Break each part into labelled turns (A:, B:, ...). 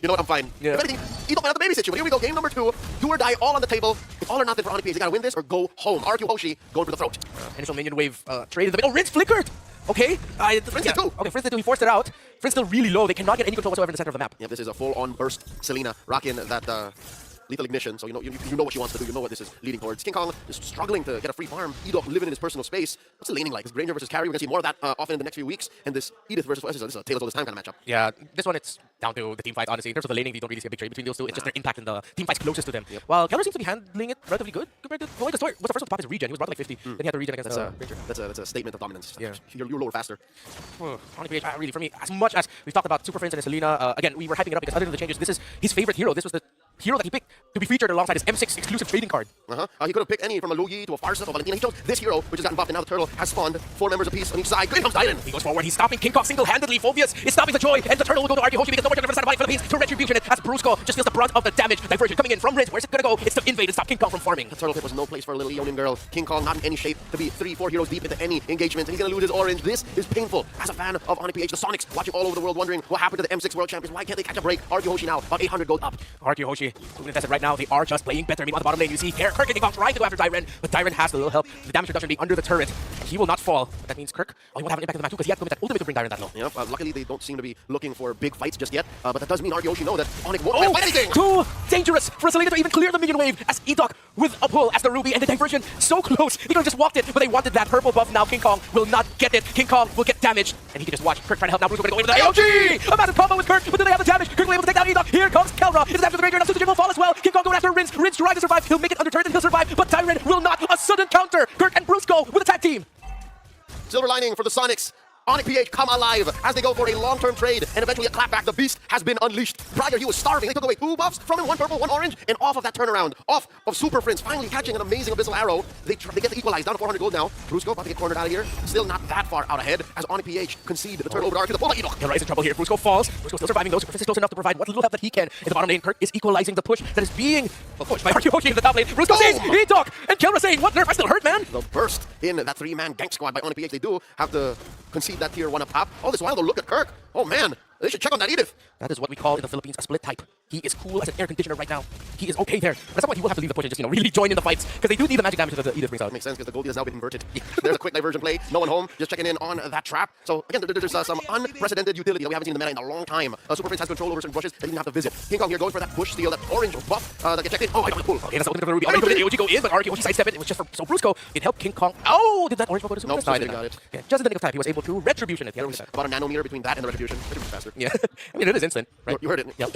A: You know what? I'm fine.
B: Yeah.
A: If anything, you don't have to babysit you. But here we go. Game number 2. Do or die, all on the table. It's all or nothing for ONIC. They gotta win this or go home. RRQ Hoshi going for the throat.
B: Initial minion wave trade in the middle. Rinse flickered. Okay.
A: Friends did too.
B: Okay, Friends did too. He forced it out. Friends still really low. They cannot get any control whatsoever in the center of the map.
A: Yeah, this is a full-on burst. Selena rocking that lethal ignition, so you know what she wants to do. You know what this is leading towards. King Kong is struggling to get a free farm. Edok living in his personal space. What's the laning like? Is Granger versus Carry? We're gonna see more of that often in the next few weeks. And this Edith versus this is a Tale of All This Time kind of matchup.
B: Yeah, this one it's down to the team fight. Honestly, in terms of the laning, you don't really see a big trade between those two. It's just their impact in the team fights closest to them.
A: Yep.
B: While Keller seems to be handling it relatively good compared to the story. Was the first one to pop his regen. He was brought like 50. Then he had to regen against Granger.
A: That's a statement of dominance.
B: Yeah.
A: You're lower faster.
B: ONIC, really, for me, as much as we've talked about Super Friends and Selena, again, we were hyping it up because other than the changes, this is his favorite hero. This was the hero that he picked to be featured alongside his M6 exclusive trading card.
A: He could have picked any from a Lugi to a Farsa to a Valentina. He chose this hero, which has gotten buffed, and now the turtle has spawned 4 members apiece on each side. Good comes Titan.
B: He goes forward, he's stopping King Kong single-handedly. Phobius is stopping the joy, and the turtle will go to RRQ Hoshi because no more turn side of Philippines to retribution it as Brusco just feels the brunt of the damage. Diversion coming in from Rinse. Where's it gonna go? It's to invade and stop King Kong from farming.
A: The turtle pit was no place for a little Ionian girl. King Kong not in any shape to be 3-4 heroes deep into any engagement, and he's gonna lose his orange. This is painful. As a fan of ONIC, the Sonics watching all over the world wondering what happened to the M6 World Champions. Why can't they catch a break? RRQ Hoshi now about 800 gold up.
B: RRQ Hoshi, contested right now. They are just playing better. Meanwhile, on the bottom lane, you see Kirk and King Kong trying to go after Dyren, but Dyren has a little help. The damage reduction being under the turret. He will not fall. But that means Kirk, he won't have an impact on the map too because he has to commit that ultimate to bring Dyren that low.
A: Yep, luckily they don't seem to be looking for big fights just yet, but that does mean RRQ Hoshi know that ONIC won't fight anything!
B: Too dangerous for Selena to even clear the minion wave as Edok with a pull as the Ruby and the diversion so close. He could have just walked it, but they wanted that purple buff. Now King Kong will not get it. King Kong will get damaged, and he can just watch Kirk trying to help. Now Bruce going to go in with the AOG! A massive combo with Kirk, but do they have the damage? Kirk will be able to take down Edok. Here comes Kelra. It's after the Ranger. Now Suzuki will fall as well. King Kong going after Rinse. Rinse trying to survive. He'll make it under turret and he'll survive, but Tyron will not. A sudden counter. Kirk and Bruce go with a tag team.
A: Silver lining for the Sonics. ONIC PH come alive as they go for a long-term trade and eventually a clapback. The beast has been unleashed. Prior, he was starving. They took away 2 buffs from him, 1 purple, 1 orange, and off of that turnaround, off of Super Friends, finally catching an amazing Abyssal Arrow. They get to equalize down to 400 gold now. Brusco about to get cornered out of here. Still not that far out ahead as ONIC PH concede the turn over to RRQ. The pull by Edok.
B: He'll rise in trouble here. Brusco falls. Brusco still surviving though. Super Friends is close enough to provide what little help that he can. In the bottom lane, Kirk is equalizing the push that is being pushed by RRQ Hoshi in the top lane. Brusco says, Edok! And Kelra saying, what nerf? I still hurt, man.
A: The burst in that 3-man gank squad by ONIC PH. They do have to concede that tier 1 up top. All this while, though, look at Kirk. Oh, man. They should check on that Edith.
B: That is what we call in the Philippines a split type. He is cool as an air conditioner right now. He is okay there. But at some point, he will have to leave the push and just, really join in the fights. Because they do need the magic damage that the Edith brings out.
A: Makes sense because the Goldie has now been inverted. There's a quick diversion play. No one home. Just checking in on that trap. So, again, there's some unprecedented utility that we haven't seen in the meta in a long time. Super Prince has control over certain bushes that he didn't have to visit. King Kong here going for that bush steal, that orange buff that gets checked in. Oh, I got the pull.
B: Okay, that's the ultimate for Ruby. Already the AOG go in, but RRQ Hoshi sidestep it. It was just for so Brusco. It helped King Kong. Oh, did that orange buff go to Super Prince?
A: No, he got it.
B: Yeah, just in the nick of time, he was able to retribution it.
A: About a nanometer between that and the retribution. Retribution faster.
B: Yeah, I mean, it is instant, right?
A: You heard it.
B: Yep.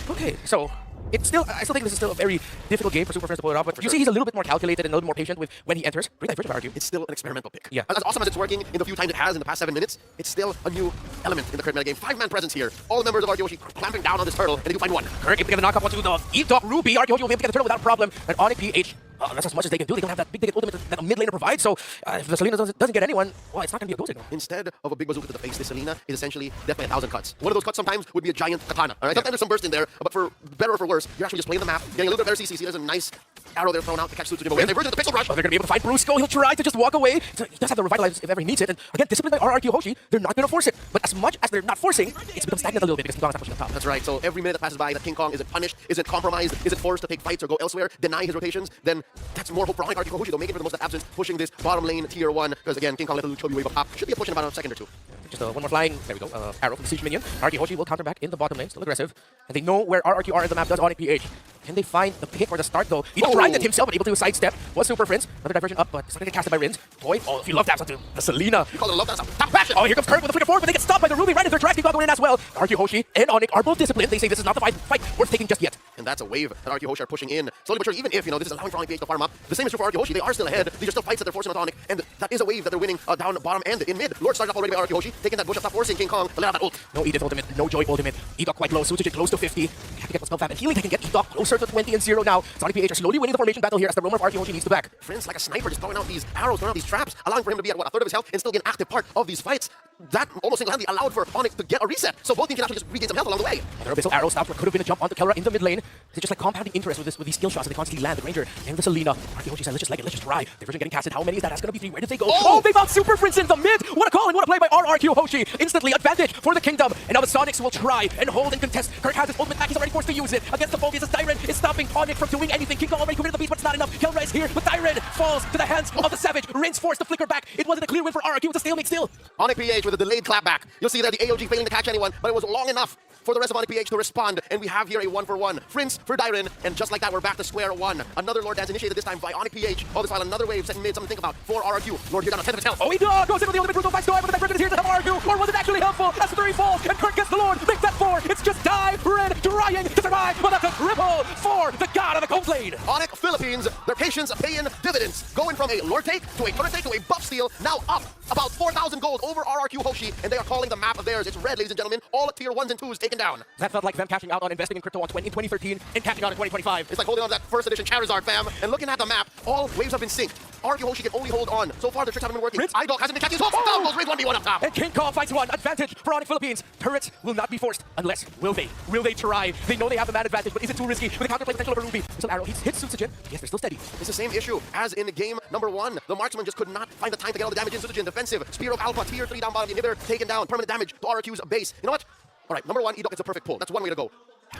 B: Okay, so it's still, I still think this is still a very difficult game for Super Friends to pull it off, but you see he's a little bit more calculated and a little more patient with when he enters. Great diversion by RRQ.
A: It's still an experimental pick.
B: Yeah.
A: As awesome as it's working in the few times it has in the past 7 minutes, it's still a new element in the current metagame. 5-man presence here. All the members of RRQ Hoshi clamping down on this turtle, and they do find one.
B: Kirk able to get the knockup onto the Edok Ruby. RRQ Hoshi will be able to get the turtle without a problem, and ONIC PH, that's as much as they can do. They don't have that big ticket ultimate that a mid laner provides, so if the Selena doesn't get anyone, well, it's not going to be a go signal.
A: Instead of a big bazooka to the face, this Selena is essentially death by 1,000 cuts. One of those cuts sometimes would be a giant katana. All right? Sometimes there's some burst in there, but for better or for worse, you're actually just playing the map, getting a little bit better CC. There's a nice arrow there thrown out to catch Sutsujin away. They verge the pixel rush.
B: They're going to be able to find Brusco. He'll try to just walk away. So he does have the revitalize if ever he needs it. And again, disciplined by RRQ Hoshi, they're not going to force it. But as much as they're not forcing, it's become stagnant a little bit because King Kong is not pushing the top.
A: That's right. So every minute that passes by that King Kong isn't punished, isn't compromised, isn't forced to take fights or go elsewhere, deny his rotations, then that's more hope for RRQ Hoshi. They'll make it for the most of absence, pushing this bottom lane tier 1. Because again, King Kong let the Chubby wave up top. Should be a push in about a second or 2.
B: Just one more flying, there we go, arrow from the Siege Minion. RRQ Hoshi will counter back in the bottom lane, still aggressive. And they know where RRQ are in the map, does ONIC PH. Can they find the pick or the start though? He tried it himself, but able to sidestep. Was Super Friends. Another diversion up, but it's not going to get casted by Rinse. Toy, oh, if you love that, onto the Selena.
A: You call it a love dance. Top passion.
B: Oh, here comes Kirk with the flicker forward, but they get stopped by the Ruby right in their tracks. King Kong going in as well. RRQ Hoshi and ONIC are both disciplined. They say this is not the fight worth taking just yet.
A: And that's a wave that RRQ Hoshi are pushing in. Slowly but surely, even if, this is allowing for ONIC PH to farm up. The same is true for RRQ Hoshi. They are still ahead. These are still fights that they're forcing on ONIC. And that is a wave that they're winning down bottom and in mid. Lord started off already by RRQ Hoshi, taking that bush up top, forcing King Kong to let out that ult.
B: No Edith ultimate, no Joy ultimate. Edok quite low, Suzuki close to 50. Have to get the spell fab and healing. They can get Edok closer to 20 and 0 now. ONIC PH are slowly winning the formation battle here as the roamer of RRQ Hoshi needs to back.
A: Friends like a sniper just throwing out these arrows, throwing out these traps, allowing for him to be at, a third of his health and still get an active part of these fights. That almost single-handedly allowed for ONIC to get a reset. So both teams can actually just regain some health along the way.
B: Another Abyssal Arrow stopped what could have been a jump onto Kelra in the mid lane. It's just like compounding interest with these skill shots that they constantly land. The Granger and the Selena. RRQ Hoshi said, let's just leg it, let's just try. Diversion getting casted. How many is that? That's gonna be 3. Where did they go? Oh, they found Super Prince in the mid! What a call and what a play by RRQ Hoshi. Instantly advantage for the Kingdom. And now the Sonics will try and hold and contest. Kirk has his ultimate back. He's already forced to use it against the Phobias as Dyren is stopping ONIC from doing anything. King Kong already committed the beast, but it's not enough. Kelra is here, but Dyren falls to the hands of the Savage. Rin's forced to flicker back. It wasn't a clear win for RRQ. It's a stalemate still.
A: ONIC PH with a delayed clapback. You'll see there the AOG failing to catch anyone, but it was long enough for the rest of ONIC PH to respond, and we have here a 1-for-1. Prince for Dyren, and just like that, we're back to square one. Another Lord Dance initiated this time by ONIC PH. All this while another wave set in mid, something to think about for RRQ. Lord here down on 10th of his health.
B: Oh, he goes in with the ultimate brutal by Storm, but the diversion is here to help RRQ, or was it actually helpful? As the 3 falls, and Kirk gets the Lord, makes that 4. It's just Dyren trying to survive, but that's a triple for the god of the cold blade.
A: ONIC Philippines, their patience paying dividends. Going from a Lord take to a turret take to a buff steal, now up about 4,000 gold over RRQ Hoshi, and they are calling the map of theirs. It's red, ladies and gentlemen. All tier 1s and 2s taken down.
B: That felt like them cashing out on investing in crypto in 2013 and cashing out in 2025.
A: It's like holding on to that first edition Charizard, fam. And looking at the map, all waves have been synced. RRQ Hoshi can only hold on. So far, the tricks haven't been working. iDog hasn't been catching his hooks. Down goes Rin's 1v1 up top.
B: And King Kong fights 1. Advantage for ONIC Philippines. Turrets will not be forced unless, will they? Will they try? They know they have the man advantage, but is it too risky? With the counterplay potential of a Ruby. Still Arrow hits Sutsujin. Yes, they're still steady.
A: It's the same issue as in game number 1. The marksman just could not find the time to get all the damage in. Sutsujin defensive. Spear of Alpha, tier 3 down bottom, the inhibitor taken down. Permanent damage to RRQ's base. You know what? All right, number 1, iDog gets a perfect pull. That's one way to go.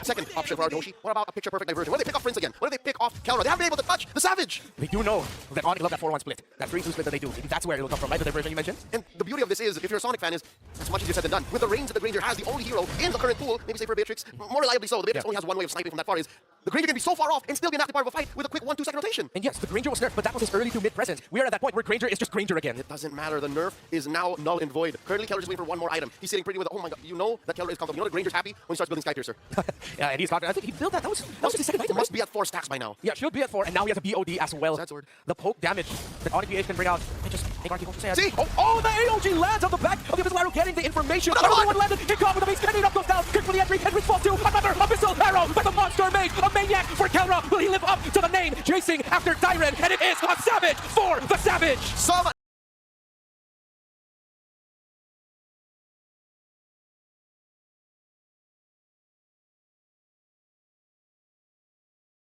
A: Second option for RRQ Hoshi. What about a picture-perfect diversion? What if they pick off Prince again? What if they pick off Kelra? They haven't been able to touch the Savage.
B: They do know that ONIC love that 4-1 split. That 3-2 split that they do. Maybe that's where it will come from, right? The diversion you mentioned.
A: And the beauty of this is, if you're a Sonic fan, is it's much easier said than done. With the range that the Granger has, the only hero in the current pool, maybe say for Beatrix, more reliably so. The Beatrix only has one way of sniping from that far. Is the Granger can be so far off and still be an active part of a fight with a quick 1-2 second rotation.
B: And yes, the Granger was nerfed, but that was his early to mid presence. We are at that point where Granger is just Granger again.
A: It doesn't matter. The nerf is now null and void. Currently, Keller's waiting for one more item. He's sitting pretty with, oh my god, you know that Keller is comfortable. You know that Granger's happy when he starts building Skypiercer.
B: Yeah, and he's confident. I think he built that. That was his second item.
A: Must be at 4 stacks by now.
B: Yeah, should be at 4, and now he has a BOD as well.
A: That sword.
B: The poke damage that ONIC PH can bring out. I just make RRQ Hoshi say.
A: See?
B: Oh, the AOG lands on the back of the Abyssal Arrow, getting the information. Another one landed. King Kong with the base. Grenade up goes down. Quick for the entry. And Rin's falls too. Another Abyssal Arrow by the monster mage. A maniac for Kelra. Will he live up to the name? Chasing after Dyren, and it is a Savage for the Savage.